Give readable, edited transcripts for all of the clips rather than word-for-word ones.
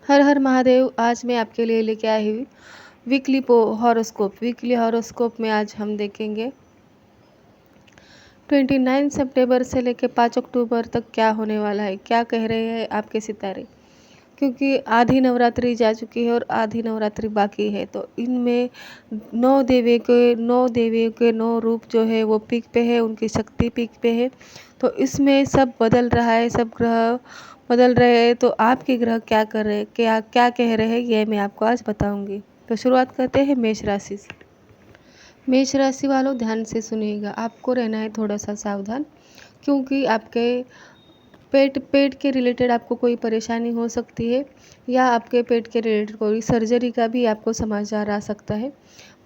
हर हर महादेव। आज मैं आपके लिए लेके आई हुई वीकली हॉरोस्कोप। वीकली हॉरोस्कोप में आज हम देखेंगे 29 सितंबर से लेके 5 अक्टूबर तक क्या होने वाला है, क्या कह रहे हैं आपके सितारे। क्योंकि आधी नवरात्रि जा चुकी है और आधी नवरात्रि बाकी है, तो इनमें 9 रूप जो है वो पीक पे है, उनकी शक्ति पीक पे है। तो इसमें सब बदल रहा है, सब ग्रह बदल रहे हैं। तो आपके ग्रह क्या कर रहे हैं, क्या क्या कह रहे हैं, ये मैं आपको आज बताऊंगी। तो शुरुआत करते हैं मेष राशि से। मेष राशि वालों ध्यान से सुनिएगा, आपको रहना है थोड़ा सा सावधान, क्योंकि आपके पेट के रिलेटेड आपको कोई परेशानी हो सकती है, या आपके पेट के रिलेटेड कोई सर्जरी का भी आपको समाचार आ सकता है।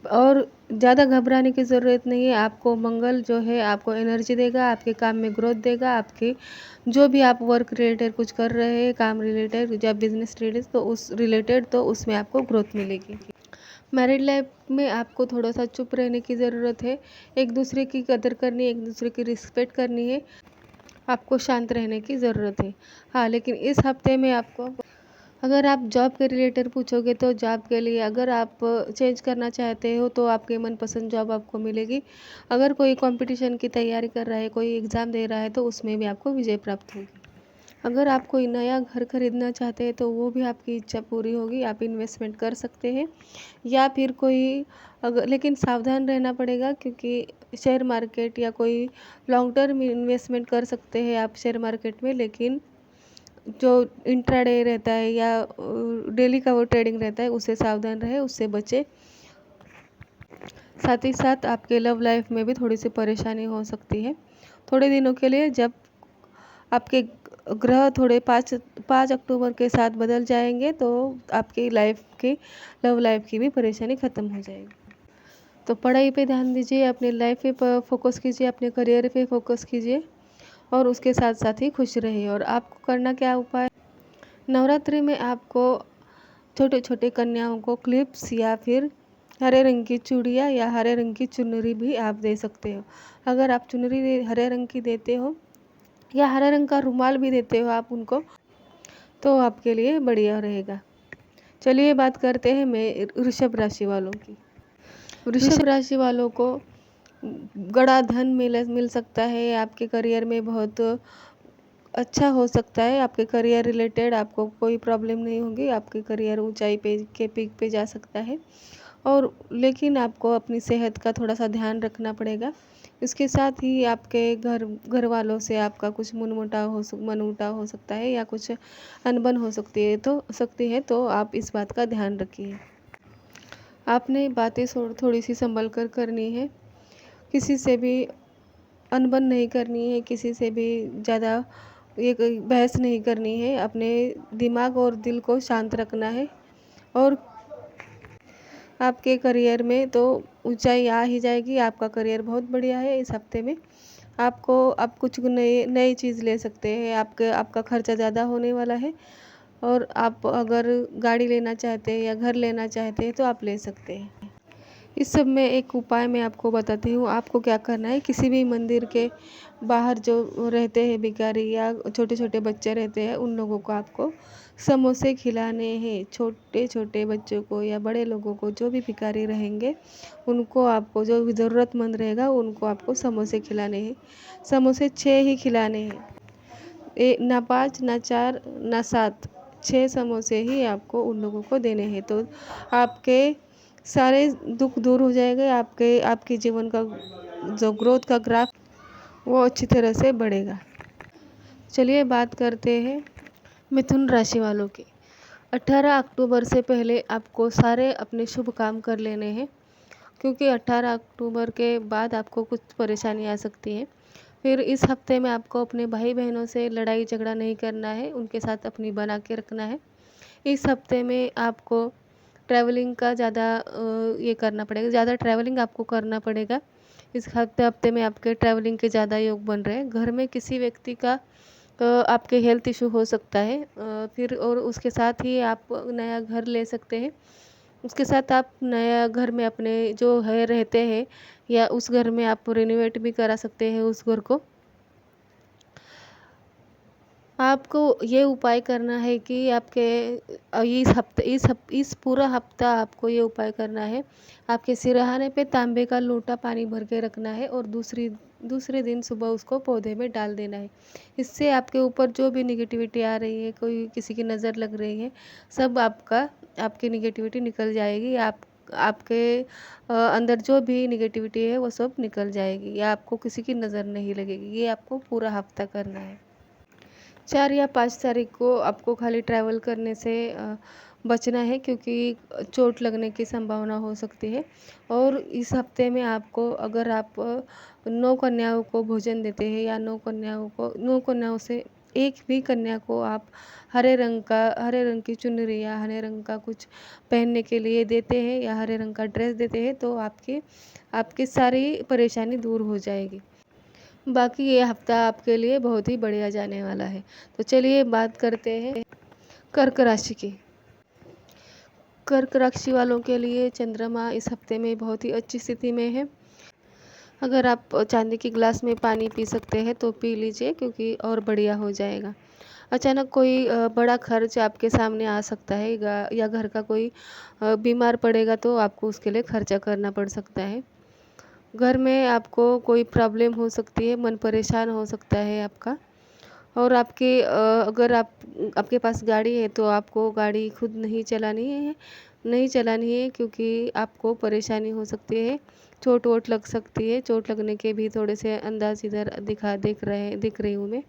और ज़्यादा घबराने की ज़रूरत नहीं है। आपको मंगल जो है आपको एनर्जी देगा, आपके काम में ग्रोथ देगा। आपके जो भी आप वर्क रिलेटेड कुछ कर रहे हैं, काम रिलेटेड या बिजनेस रिलेटेड, तो उसमें आपको ग्रोथ मिलेगी। मैरिड लाइफ में आपको थोड़ा सा चुप रहने की ज़रूरत है। एक दूसरे की कदर करनी है, एक दूसरे की रिस्पेक्ट करनी है। आपको शांत रहने की ज़रूरत है। हाँ, लेकिन इस हफ्ते में आपको, अगर आप जॉब के रिलेटेड पूछोगे तो जॉब के लिए अगर आप चेंज करना चाहते हो तो आपके मनपसंद जॉब आपको मिलेगी। अगर कोई कंपटीशन की तैयारी कर रहा है, कोई एग्ज़ाम दे रहा है, तो उसमें भी आपको विजय प्राप्त होगी। अगर आप कोई नया घर खरीदना चाहते हैं तो वो भी आपकी इच्छा पूरी होगी, आप इन्वेस्टमेंट कर सकते हैं। या फिर कोई, अगर, लेकिन सावधान रहना पड़ेगा, क्योंकि शेयर मार्केट या कोई लॉन्ग टर्म इन्वेस्टमेंट कर सकते हैं आप शेयर मार्केट में, लेकिन जो इंट्राडे रहता है या डेली का वो ट्रेडिंग रहता है, उससे सावधान रहे, उससे बचे। साथ ही साथ आपके लव लाइफ में भी थोड़ी सी परेशानी हो सकती है थोड़े दिनों के लिए, जब आपके ग्रह थोड़े 5 अक्टूबर के साथ बदल जाएंगे, तो आपकी लव लाइफ की भी परेशानी ख़त्म हो जाएगी। तो पढ़ाई पे ध्यान दीजिए, अपने लाइफ पे फोकस कीजिए, अपने करियर पे फोकस कीजिए, और उसके साथ साथ ही खुश रहिए। और आपको करना क्या उपाय, नवरात्रि में आपको छोटे छोटे कन्याओं को क्लिप्स या फिर हरे रंग की चूड़ियाँ या हरे रंग की चुनरी भी आप दे सकते हो। अगर आप चुनरी हरे रंग की देते हो या हरे रंग का रुमाल भी देते हो आप उनको, तो आपके लिए बढ़िया रहेगा। चलिए बात करते हैं मैं वृषभ राशि वालों की। वृषभ राशि वालों को बड़ा धन मिल सकता है। आपके करियर में बहुत अच्छा हो सकता है। आपके करियर रिलेटेड आपको कोई प्रॉब्लम नहीं होगी। आपके करियर ऊंचाई पे के पीक पे जा सकता है। और लेकिन आपको अपनी सेहत का थोड़ा सा ध्यान रखना पड़ेगा। इसके साथ ही आपके घर वालों से आपका कुछ मनमुटाव हो सकता है, या कुछ अनबन हो सकती है, तो आप इस बात का ध्यान रखिए। आपने बातें थोड़ी सी संभल कर करनी है। किसी से भी अनबन नहीं करनी है, किसी से भी ज़्यादा ये बहस नहीं करनी है। अपने दिमाग और दिल को शांत रखना है, और आपके करियर में तो ऊंचाई आ ही जाएगी। आपका करियर बहुत बढ़िया है। इस हफ्ते में आप कुछ नई चीज़ ले सकते हैं। आपका खर्चा ज़्यादा होने वाला है, और आप अगर गाड़ी लेना चाहते हैं या घर लेना चाहते हैं तो आप ले सकते हैं। इस सब में एक उपाय मैं आपको बताती हूँ। आपको क्या करना है, किसी भी मंदिर के बाहर जो रहते हैं भिखारी या छोटे छोटे बच्चे रहते हैं, उन लोगों को आपको समोसे खिलाने हैं। छोटे छोटे बच्चों को या बड़े लोगों को, जो भी भिखारी रहेंगे उनको, आपको जो भी ज़रूरतमंद रहेगा उनको आपको समोसे खिलाने हैं। समोसे 6 ही खिलाने हैं, ना 5 ना 4 ना 7, 6 समोसे ही आपको उन लोगों को देने हैं। तो आपके सारे दुख दूर हो जाएंगे। आपके जीवन का जो ग्रोथ का ग्राफ वो अच्छी तरह से बढ़ेगा। चलिए बात करते हैं मिथुन राशि वालों की। 18 अक्टूबर से पहले आपको सारे अपने शुभ काम कर लेने हैं, क्योंकि 18 अक्टूबर के बाद आपको कुछ परेशानी आ सकती है। फिर इस हफ्ते में आपको अपने भाई बहनों से लड़ाई झगड़ा नहीं करना है, उनके साथ अपनी बना के रखना है। इस हफ्ते में आपको ट्रैवलिंग का ज़्यादा ये करना पड़ेगा, ज़्यादा ट्रैवलिंग आपको करना पड़ेगा। इस हफ्ते में आपके ट्रैवलिंग के ज़्यादा योग बन रहे हैं। घर में किसी व्यक्ति का आपके हेल्थ इशू हो सकता है। फिर और उसके साथ ही आप नया घर ले सकते हैं। उसके साथ आप नया घर में अपने जो है रहते हैं, या उस घर में आप रिनोवेट भी करा सकते हैं उस घर को। आपको ये उपाय करना है कि आपके इस पूरा हफ्ता आपको ये उपाय करना है। आपके सिरहाने पे तांबे का लोटा पानी भर के रखना है और दूसरे दिन सुबह उसको पौधे में डाल देना है। इससे आपके ऊपर जो भी निगेटिविटी आ रही है, कोई किसी की नज़र लग रही है, सब आपकी निगेटिविटी निकल जाएगी। आपके अंदर जो भी निगेटिविटी है वो सब निकल जाएगी, या आपको किसी की नज़र नहीं लगेगी। ये आपको पूरा हफ्ता करना है। 4 या 5 तारीख को आपको खाली ट्रैवल करने से बचना है, क्योंकि चोट लगने की संभावना हो सकती है। और इस हफ्ते में आपको, अगर आप 9 कन्याओं को भोजन देते हैं, या 9 कन्याओं से एक भी कन्या को आप हरे रंग की चुनरी या हरे रंग का कुछ पहनने के लिए देते हैं, या हरे रंग का ड्रेस देते हैं, तो आपकी सारी परेशानी दूर हो जाएगी। बाकी ये हफ्ता आपके लिए बहुत ही बढ़िया जाने वाला है। तो चलिए बात करते हैं कर्क राशि की। कर्क राशि वालों के लिए चंद्रमा इस हफ्ते में बहुत ही अच्छी स्थिति में है। अगर आप चांदी की गिलास में पानी पी सकते हैं तो पी लीजिए, क्योंकि और बढ़िया हो जाएगा। अचानक कोई बड़ा खर्च आपके सामने आ सकता है, या घर का कोई बीमार पड़ेगा तो आपको उसके लिए खर्चा करना पड़ सकता है। घर में आपको कोई प्रॉब्लम हो सकती है, मन परेशान हो सकता है आपका। और अगर आपके पास गाड़ी है तो आपको गाड़ी खुद नहीं चलानी है, क्योंकि आपको परेशानी हो सकती है, चोट वोट लग सकती है। चोट लगने के भी थोड़े से अंदाज इधर दिख रही हूँ मैं।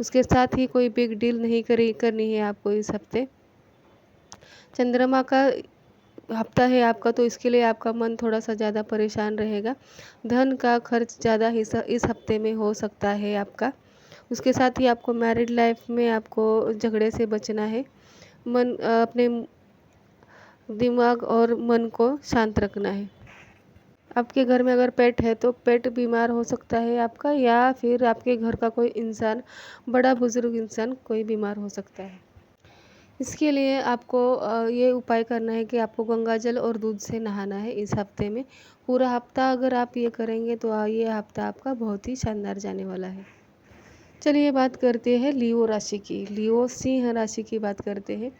उसके साथ ही कोई बिग डील नहीं करनी है आपको इस हफ्ते। चंद्रमा का हफ्ता है आपका, तो इसके लिए आपका मन थोड़ा सा ज़्यादा परेशान रहेगा। धन का खर्च ज़्यादा हिस्सा इस हफ्ते में हो सकता है आपका। उसके साथ ही आपको मैरिड लाइफ में आपको झगड़े से बचना है। अपने दिमाग और मन को शांत रखना है। आपके घर में अगर पेट है तो पेट बीमार हो सकता है आपका, या फिर आपके घर का कोई इंसान, बड़ा बुजुर्ग इंसान कोई बीमार हो सकता है। इसके लिए आपको ये उपाय करना है कि आपको गंगा जल और दूध से नहाना है इस हफ्ते में। पूरा हफ्ता अगर आप ये करेंगे तो ये हफ्ता आपका बहुत ही शानदार जाने वाला है। चलिए बात करते हैं लियो राशि की। लियो सिंह राशि की बात करते हैं।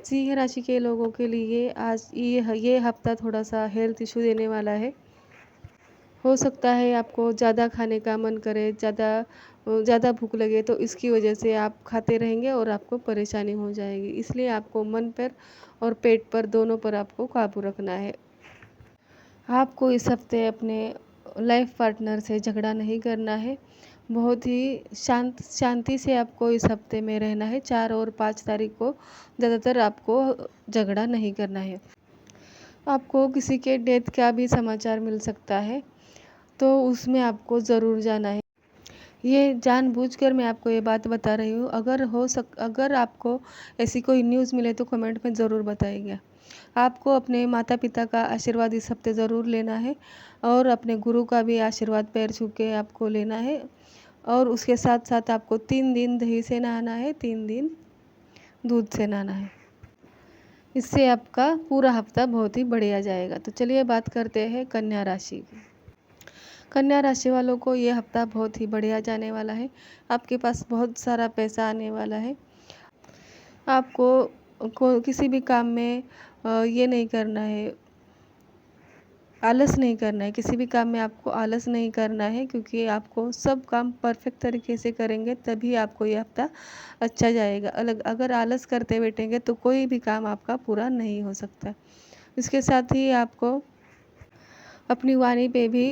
सिंह राशि के लोगों के लिए आज ये हफ्ता थोड़ा सा हेल्थ इशू देने वाला है। हो सकता है आपको ज़्यादा खाने का मन करे, ज़्यादा भूख लगे, तो इसकी वजह से आप खाते रहेंगे और आपको परेशानी हो जाएगी। इसलिए आपको मन पर और पेट पर, दोनों पर आपको काबू रखना है। आपको इस हफ्ते अपने लाइफ पार्टनर से झगड़ा नहीं करना है। बहुत ही शांति से आपको इस हफ्ते में रहना है। 4 और 5 तारीख को ज़्यादातर आपको झगड़ा नहीं करना है। आपको किसी के डेथ का भी समाचार मिल सकता है, तो उसमें आपको ज़रूर जाना है। ये जानबूझकर मैं आपको ये बात बता रही हूँ। अगर आपको ऐसी कोई न्यूज़ मिले तो कमेंट में ज़रूर बताइएगा। आपको अपने माता पिता का आशीर्वाद इस हफ्ते ज़रूर लेना है, और अपने गुरु का भी आशीर्वाद पैर छू के आपको लेना है। और उसके साथ साथ आपको 3 दिन दही से नहाना है, 3 दिन दूध से नहाना है। इससे आपका पूरा हफ्ता बहुत ही बढ़िया जाएगा। तो चलिए बात करते हैं कन्या राशि की। कन्या राशि वालों को ये हफ्ता बहुत ही बढ़िया जाने वाला है। आपके पास बहुत सारा पैसा आने वाला है। आपको किसी भी काम में ये नहीं करना है, आलस नहीं करना है। किसी भी काम में आपको आलस नहीं करना है, क्योंकि आपको सब काम परफेक्ट तरीके से करेंगे तभी आपको ये हफ्ता अच्छा जाएगा। अगर आलस करते बैठेंगे तो कोई भी काम आपका पूरा नहीं हो सकता। इसके साथ ही आपको अपनी वाणी पे भी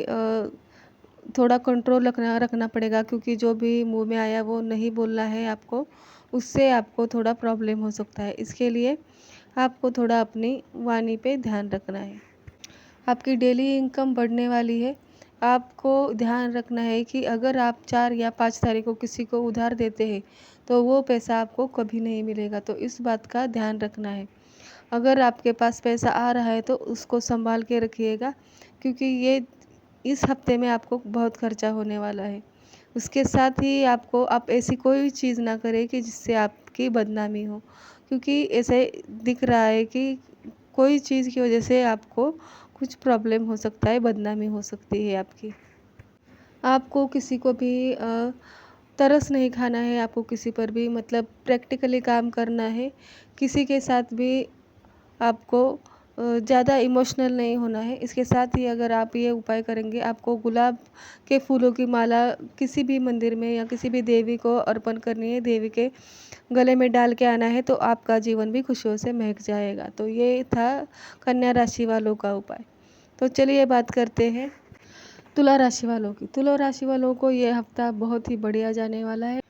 थोड़ा कंट्रोल रखना पड़ेगा, क्योंकि जो भी मुंह में आया वो नहीं बोलना है आपको। उससे आपको थोड़ा प्रॉब्लम हो सकता है। इसके लिए आपको थोड़ा अपनी वाणी पे ध्यान रखना है। आपकी डेली इनकम बढ़ने वाली है। आपको ध्यान रखना है कि अगर आप 4 या 5 तारीख को किसी को उधार देते हैं तो वो पैसा आपको कभी नहीं मिलेगा, तो इस बात का ध्यान रखना है। अगर आपके पास पैसा आ रहा है तो उसको संभाल के रखिएगा, क्योंकि ये इस हफ्ते में आपको बहुत खर्चा होने वाला है। उसके साथ ही आप ऐसी कोई चीज़ ना करें कि जिससे आपकी बदनामी हो, क्योंकि ऐसे दिख रहा है कि कोई चीज़ की वजह से आपको कुछ प्रॉब्लम हो सकता है, बदनामी हो सकती है आपकी। आपको किसी को भी तरस नहीं खाना है आपको किसी पर भी, मतलब प्रैक्टिकली काम करना है। किसी के साथ भी आपको ज़्यादा इमोशनल नहीं होना है। इसके साथ ही अगर आप ये उपाय करेंगे, आपको गुलाब के फूलों की माला किसी भी मंदिर में या किसी भी देवी को अर्पण करनी है, देवी के गले में डाल के आना है, तो आपका जीवन भी खुशियों से महक जाएगा। तो ये था कन्या राशि वालों का उपाय। तो चलिए बात करते हैं तुला राशि वालों की। तुला राशि वालों को ये हफ्ता बहुत ही बढ़िया जाने वाला है।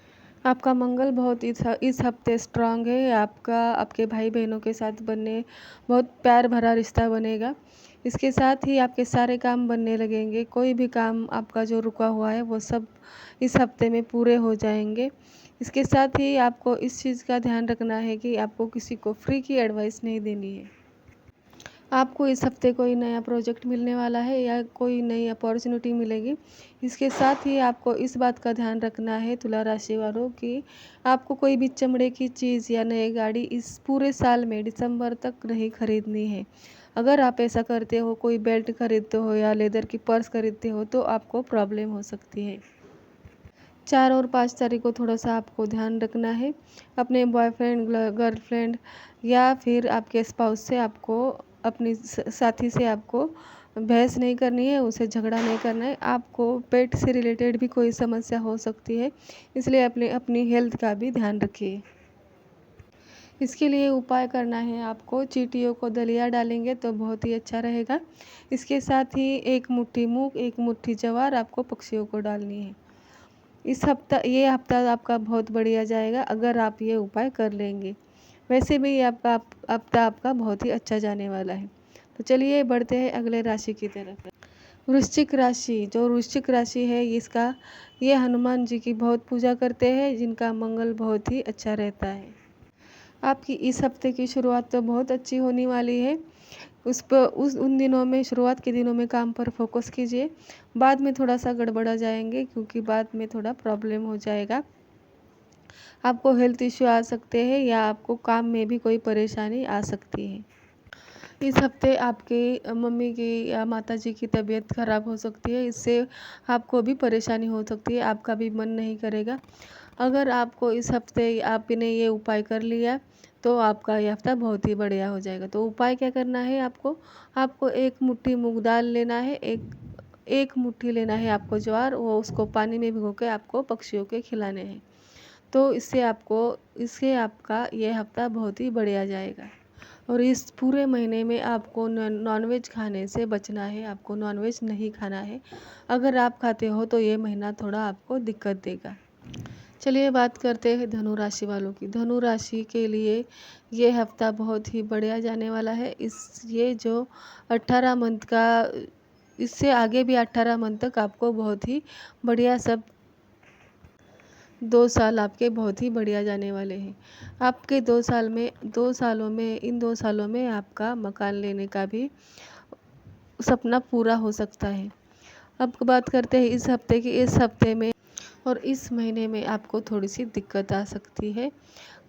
आपका मंगल बहुत इस हफ्ते स्ट्रांग है। आपका आपके भाई बहनों के साथ बहुत प्यार भरा रिश्ता बनेगा। इसके साथ ही आपके सारे काम बनने लगेंगे। कोई भी काम आपका जो रुका हुआ है वो सब इस हफ्ते में पूरे हो जाएंगे। इसके साथ ही आपको इस चीज़ का ध्यान रखना है कि आपको किसी को फ्री की एडवाइस नहीं देनी है। आपको इस हफ्ते कोई नया प्रोजेक्ट मिलने वाला है या कोई नई अपॉर्चुनिटी मिलेगी। इसके साथ ही आपको इस बात का ध्यान रखना है तुला राशि वालों कि आपको कोई भी चमड़े की चीज़ या नई गाड़ी इस पूरे साल में दिसंबर तक नहीं खरीदनी है। अगर आप ऐसा करते हो, कोई बेल्ट खरीदते हो या लेदर की पर्स खरीदते हो, तो आपको प्रॉब्लम हो सकती है। 4 और 5 तारीख को थोड़ा सा आपको ध्यान रखना है। अपने बॉयफ्रेंड, गर्लफ्रेंड या फिर आपके स्पाउस से आपको, अपनी साथी से आपको बहस नहीं करनी है, उसे झगड़ा नहीं करना है। आपको पेट से रिलेटेड भी कोई समस्या हो सकती है, इसलिए अपनी हेल्थ का भी ध्यान रखिए। इसके लिए उपाय करना है आपको, चींटियों को दलिया डालेंगे तो बहुत ही अच्छा रहेगा। इसके साथ ही 1 मुट्ठी मूंग, 1 मुट्ठी ज्वार आपको पक्षियों को डालनी है। ये हफ्ता आपका बहुत बढ़िया जाएगा अगर आप ये उपाय कर लेंगे। वैसे भी ये हफ्ता आपका बहुत ही अच्छा जाने वाला है। तो चलिए बढ़ते हैं अगले राशि की तरफ। वृश्चिक राशि, जो वृश्चिक राशि है इसका, ये हनुमान जी की बहुत पूजा करते हैं, जिनका मंगल बहुत ही अच्छा रहता है। आपकी इस हफ्ते की शुरुआत तो बहुत अच्छी होने वाली है। उन दिनों में, शुरुआत के दिनों में काम पर फोकस कीजिए। बाद में थोड़ा सा गड़बड़ा जाएंगे, क्योंकि बाद में थोड़ा प्रॉब्लम हो जाएगा। आपको हेल्थ इश्यू आ सकते हैं या आपको काम में भी कोई परेशानी आ सकती है। इस हफ्ते आपकी मम्मी की या माता जी की तबीयत खराब हो सकती है, इससे आपको भी परेशानी हो सकती है, आपका भी मन नहीं करेगा। अगर आपको इस हफ्ते आपने ये उपाय कर लिया तो आपका ये हफ्ता बहुत ही बढ़िया हो जाएगा। तो उपाय क्या करना है आपको 1 मुट्ठी मूंग दाल लेना है, एक मुट्ठी लेना है आपको ज्वार, वो उसको पानी में भिगो के आपको पक्षियों के खिलाने हैं। तो इससे आपका ये हफ्ता बहुत ही बढ़िया जाएगा। और इस पूरे महीने में आपको नॉनवेज खाने से बचना है, आपको नॉनवेज नहीं खाना है। अगर आप खाते हो तो ये महीना थोड़ा आपको दिक्कत देगा। चलिए बात करते हैं धनु राशि वालों की। धनु राशि के लिए ये हफ्ता बहुत ही बढ़िया जाने वाला है। ये जो 18 मंथ का, इससे आगे भी 18 मंथ तक आपको बहुत ही बढ़िया, सब 2 साल आपके बहुत ही बढ़िया जाने वाले हैं। आपके 2 सालों में आपका मकान लेने का भी सपना पूरा हो सकता है। अब बात करते हैं इस हफ्ते की। इस हफ्ते में और इस महीने में आपको थोड़ी सी दिक्कत आ सकती है,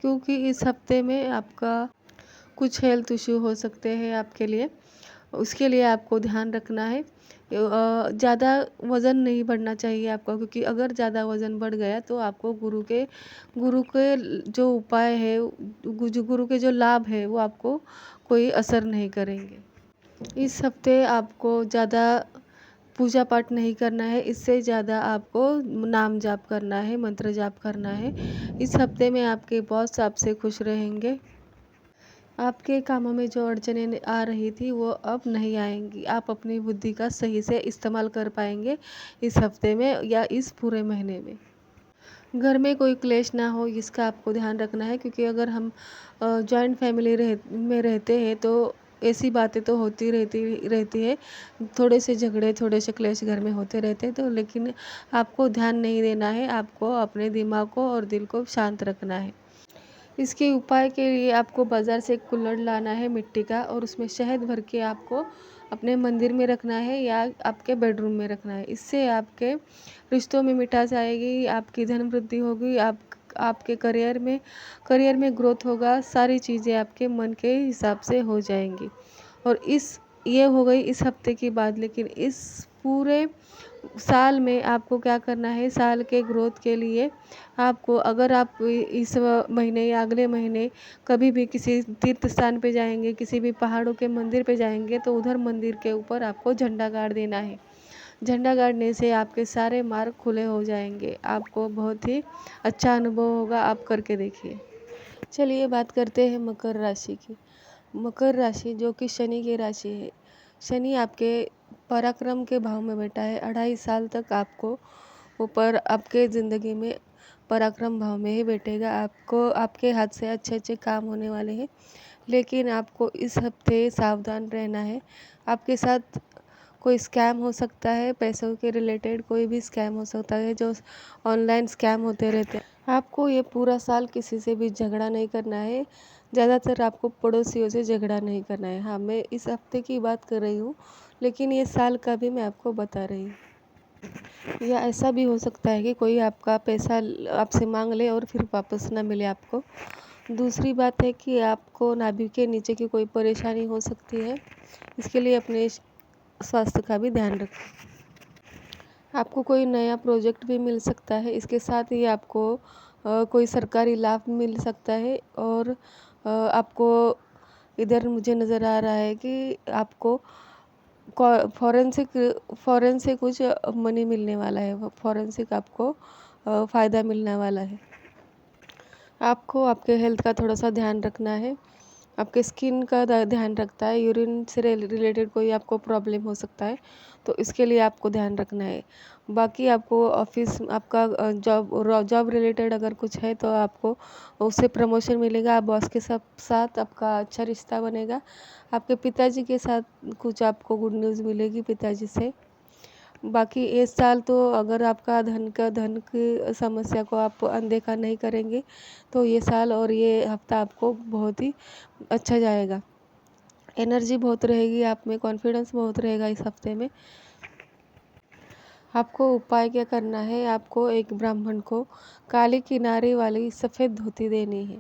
क्योंकि इस हफ्ते में आपका कुछ हेल्थ इश्यू हो सकते हैं आपके लिए। उसके लिए आपको ध्यान रखना है। ज़्यादा वज़न नहीं बढ़ना चाहिए आपका, क्योंकि अगर ज़्यादा वज़न बढ़ गया तो आपको गुरु के जो उपाय है, गुरु के जो लाभ है, वो आपको कोई असर नहीं करेंगे। इस हफ्ते आपको ज़्यादा पूजा पाठ नहीं करना है, इससे ज़्यादा आपको नाम जाप करना है, मंत्र जाप करना है। इस हफ्ते में आपके बॉस आपसे खुश रहेंगे। आपके कामों में जो अड़चनें आ रही थी वो अब नहीं आएंगी। आप अपनी बुद्धि का सही से इस्तेमाल कर पाएंगे इस हफ्ते में या इस पूरे महीने में। घर में कोई क्लेश ना हो, इसका आपको ध्यान रखना है, क्योंकि अगर हम जॉइंट फैमिली में रहते हैं तो ऐसी बातें तो होती रहती है। थोड़े से झगड़े, थोड़े से क्लेश घर में होते रहते हैं, तो लेकिन आपको ध्यान नहीं देना है। आपको अपने दिमाग को और दिल को शांत रखना है। इसके उपाय के लिए आपको बाज़ार से एक कुल्हड़ लाना है मिट्टी का, और उसमें शहद भर के आपको अपने मंदिर में रखना है या आपके बेडरूम में रखना है। इससे आपके रिश्तों में मिठास आएगी, आपकी धन वृद्धि होगी, आपके करियर में ग्रोथ होगा। सारी चीज़ें आपके मन के हिसाब से हो जाएंगी। और ये हो गई इस हफ्ते की बात, लेकिन इस पूरे साल में आपको क्या करना है, साल के ग्रोथ के लिए आपको, अगर आप इस महीने या अगले महीने कभी भी किसी तीर्थ स्थान पे जाएंगे, किसी भी पहाड़ों के मंदिर पे जाएंगे, तो उधर मंदिर के ऊपर आपको झंडा गाड़ देना है। झंडा गाड़ने से आपके सारे मार्ग खुले हो जाएंगे, आपको बहुत ही अच्छा अनुभव होगा, आप करके देखिए। चलिए बात करते हैं मकर राशि की। मकर राशि जो कि शनि की राशि है। शनि आपके पराक्रम के भाव में बैठा है। 2.5 साल तक आपको ऊपर आपके ज़िंदगी में पराक्रम भाव में ही बैठेगा। आपको आपके हाथ से अच्छे अच्छे काम होने वाले हैं, लेकिन आपको इस हफ्ते सावधान रहना है। आपके साथ कोई स्कैम हो सकता है, पैसों के रिलेटेड कोई भी स्कैम हो सकता है, जो ऑनलाइन स्कैम होते रहते हैं। आपको ये पूरा साल किसी से भी झगड़ा नहीं करना है। ज़्यादातर आपको पड़ोसियों से झगड़ा नहीं करना है। हाँ, मैं इस हफ्ते की बात कर रही हूँ, लेकिन ये साल का भी मैं आपको बता रही हूँ। या ऐसा भी हो सकता है कि कोई आपका पैसा आपसे मांग ले और फिर वापस ना मिले आपको। दूसरी बात है कि आपको नाभि के नीचे की कोई परेशानी हो सकती है, इसके लिए अपने स्वास्थ्य का भी ध्यान रखें। आपको कोई नया प्रोजेक्ट भी मिल सकता है, इसके साथ ही आपको कोई सरकारी लाभ मिल सकता है। और आपको इधर मुझे नज़र आ रहा है कि आपको फॉरेन से कुछ मनी मिलने वाला है, फॉरेंसिक आपको फ़ायदा मिलने वाला है। आपको आपके हेल्थ का थोड़ा सा ध्यान रखना है। आपके स्किन का ध्यान रखता है, यूरिन से रिलेटेड कोई आपको प्रॉब्लम हो सकता है, तो इसके लिए आपको ध्यान रखना है। बाकी आपको ऑफिस आपका जॉब रिलेटेड अगर कुछ है तो आपको उससे प्रमोशन मिलेगा, बॉस के साथ आपका अच्छा रिश्ता बनेगा। आपके पिताजी के साथ कुछ आपको गुड न्यूज़ मिलेगी पिताजी से। बाकी इस साल तो अगर आपका धन की समस्या को आप अनदेखा नहीं करेंगे, तो ये साल और ये हफ्ता आपको बहुत ही अच्छा जाएगा। एनर्जी बहुत रहेगी आप में, कॉन्फिडेंस बहुत रहेगा इस हफ्ते में। आपको उपाय क्या करना है, आपको एक ब्राह्मण को काली किनारे वाली सफ़ेद धोती देनी है।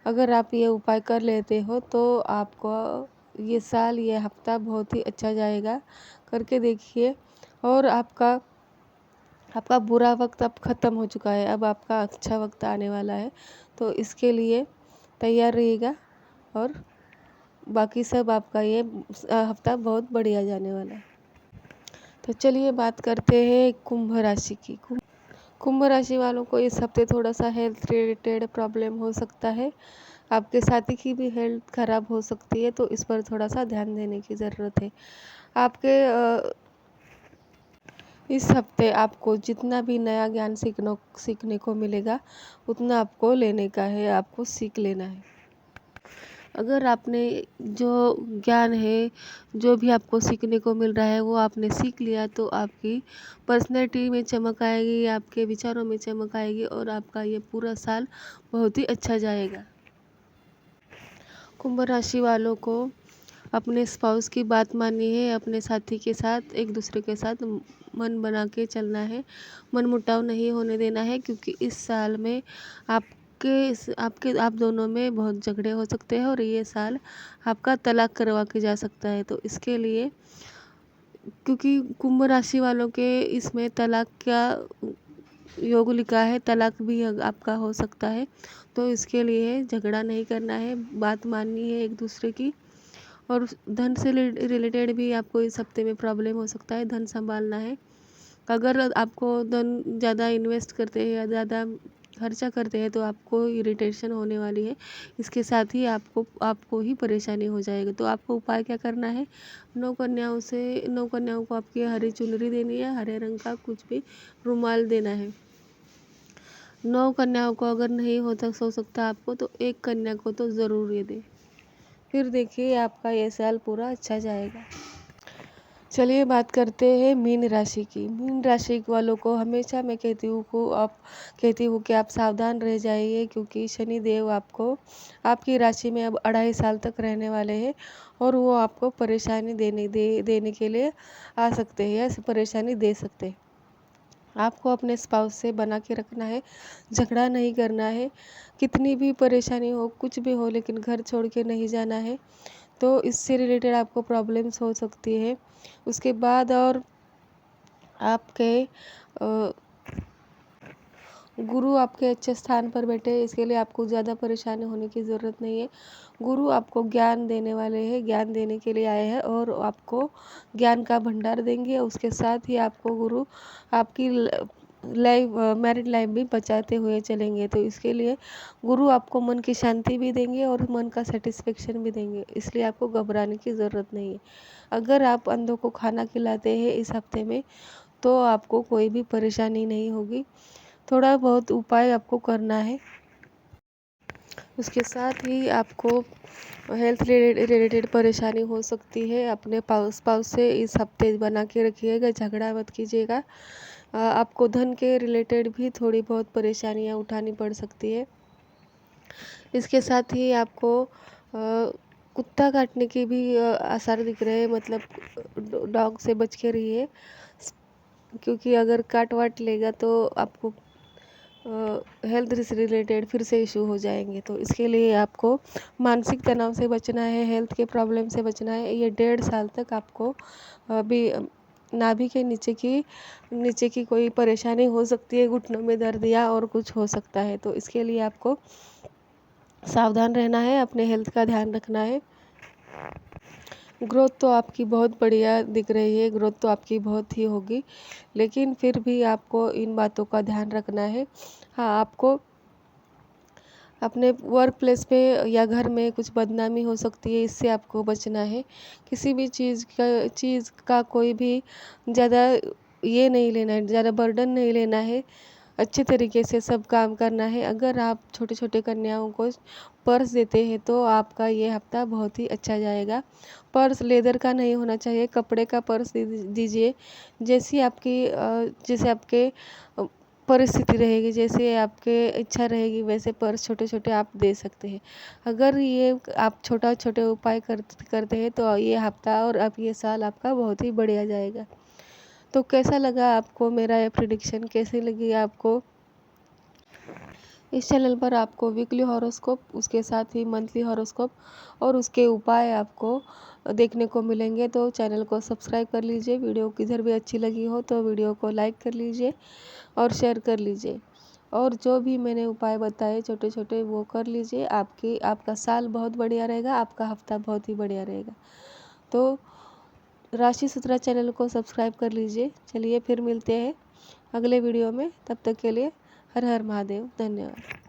अगर आप ये उपाय कर लेते हो तो आपको ये साल ये हफ्ता बहुत ही अच्छा जाएगा, करके देखिए। और आपका आपका बुरा वक्त अब ख़त्म हो चुका है, अब आपका अच्छा वक्त आने वाला है, तो इसके लिए तैयार रहिएगा। और बाकी सब आपका ये हफ्ता बहुत बढ़िया जाने वाला है। तो चलिए बात करते हैं कुंभ राशि की। कुंभ राशि वालों को इस हफ्ते थोड़ा सा हेल्थ रिलेटेड प्रॉब्लम हो सकता है। आपके साथी की भी हेल्थ खराब हो सकती है, तो इस पर थोड़ा सा ध्यान देने की ज़रूरत है। आपके इस हफ्ते आपको जितना भी नया ज्ञान सीखने को मिलेगा, उतना आपको लेने का है, आपको सीख लेना है। अगर आपने जो ज्ञान है, जो भी आपको सीखने को मिल रहा है, वो आपने सीख लिया, तो आपकी पर्सनैलिटी में चमक आएगी, आपके विचारों में चमक आएगी, और आपका ये पूरा साल बहुत ही अच्छा जाएगा। कुंभ राशि वालों को अपने स्पाउस की बात माननी है, अपने साथी के साथ एक दूसरे के साथ मन बना के चलना है, मनमुटाव नहीं होने देना है, क्योंकि इस साल में आप दोनों में बहुत झगड़े हो सकते हैं, और ये साल आपका तलाक करवा के जा सकता है। तो इसके लिए, क्योंकि कुंभ राशि वालों के इसमें तलाक का योग लिखा है, तलाक भी आपका हो सकता है, तो इसके लिए झगड़ा नहीं करना है, बात माननी है एक दूसरे की। और धन से रिलेटेड भी आपको इस हफ्ते में प्रॉब्लम हो सकता है, धन संभालना है। अगर आपको धन ज़्यादा इन्वेस्ट करते हैं या ज़्यादा खर्चा करते हैं, तो आपको इरिटेशन होने वाली है, इसके साथ ही आपको ही परेशानी हो जाएगी। तो आपको उपाय क्या करना है, 9 कन्याओं को आपकी हरी चुनरी देनी है, हरे रंग का कुछ भी रुमाल देना है। 9 कन्याओं को अगर नहीं हो सकता आपको, तो एक कन्या को तो ज़रूर ये दें, फिर देखिए आपका ये साल पूरा अच्छा जाएगा। चलिए बात करते हैं मीन राशि की। मीन राशि वालों को हमेशा मैं कहती हूँ कि आप सावधान रह जाइए, क्योंकि शनि देव आपको आपकी राशि में अब 2.5 साल तक रहने वाले हैं, और वो आपको परेशानी देने के लिए आ सकते हैं या परेशानी दे सकते हैं। आपको अपने स्पाउस से बना के रखना है, झगड़ा नहीं करना है, कितनी भी परेशानी हो, कुछ भी हो, लेकिन घर छोड़ के नहीं जाना है। तो इससे रिलेटेड आपको प्रॉब्लम्स हो सकती है। उसके बाद और आपके अ, गुरु आपके अच्छे स्थान पर बैठे, इसके लिए आपको ज़्यादा परेशानी होने की ज़रूरत नहीं है। गुरु आपको ज्ञान देने वाले हैं, ज्ञान देने के लिए आए हैं और आपको ज्ञान का भंडार देंगे। उसके साथ ही आपको गुरु आपकी लाइफ मैरिड लाइफ भी बचाते हुए चलेंगे। तो इसके लिए गुरु आपको मन की शांति भी देंगे और मन का सेटिस्फेक्शन भी देंगे, इसलिए आपको घबराने की ज़रूरत नहीं है। अगर आप अंधों को खाना खिलाते हैं इस हफ्ते में, तो आपको कोई भी परेशानी नहीं होगी। थोड़ा बहुत उपाय आपको करना है। उसके साथ ही आपको हेल्थ रिलेटेड परेशानी हो सकती है। अपने स्पाउस से इस हफ्ते बना के रखिएगा, झगड़ा मत कीजिएगा। आपको धन के रिलेटेड भी थोड़ी बहुत परेशानियां उठानी पड़ सकती है। इसके साथ ही आपको कुत्ता काटने के भी आसार दिख रहे हैं, मतलब डॉग से बच के रहिए, क्योंकि अगर काट वाट लेगा तो आपको हेल्थ से रिलेटेड फिर से इशू हो जाएंगे। तो इसके लिए आपको मानसिक तनाव से बचना है, हेल्थ के प्रॉब्लम से बचना है। ये 1.5 साल तक आपको भी नाभि के नीचे की कोई परेशानी हो सकती है, घुटनों में दर्द या और कुछ हो सकता है। तो इसके लिए आपको सावधान रहना है, अपने हेल्थ का ध्यान रखना है। ग्रोथ तो आपकी बहुत बढ़िया दिख रही है, ग्रोथ तो आपकी बहुत ही होगी, लेकिन फिर भी आपको इन बातों का ध्यान रखना है। हाँ, आपको अपने वर्क प्लेस पे या घर में कुछ बदनामी हो सकती है, इससे आपको बचना है। किसी भी चीज़ का कोई भी ज़्यादा ये नहीं लेना है, ज़्यादा बर्डन नहीं लेना है। अच्छे तरीके से सब काम करना है। अगर आप छोटे छोटे कन्याओं को पर्स देते हैं तो आपका ये हफ्ता बहुत ही अच्छा जाएगा। पर्स लेदर का नहीं होना चाहिए, कपड़े का पर्स दीजिए। जैसे आपके परिस्थिति रहेगी, जैसे आपके इच्छा रहेगी, वैसे पर्स छोटे छोटे आप दे सकते हैं। अगर ये आप छोटे उपाय करते हैं तो ये हफ्ता और अब ये साल आपका बहुत ही बढ़िया जाएगा। तो कैसा लगा आपको मेरा ये प्रिडिक्शन, कैसी लगी आपको? इस चैनल पर आपको वीकली हॉरोस्कोप, उसके साथ ही मंथली हॉरोस्कोप और उसके उपाय आपको देखने को मिलेंगे। तो चैनल को सब्सक्राइब कर लीजिए। वीडियो किधर भी अच्छी लगी हो तो वीडियो को लाइक कर लीजिए और शेयर कर लीजिए। और जो भी मैंने उपाय बताए छोटे छोटे वो कर लीजिए। आपका साल बहुत बढ़िया रहेगा, आपका हफ्ता बहुत ही बढ़िया रहेगा। तो राशि सूत्रा चैनल को सब्सक्राइब कर लीजिए। चलिए फिर मिलते हैं अगले वीडियो में, तब तक के लिए हर हर महादेव, धन्यवाद।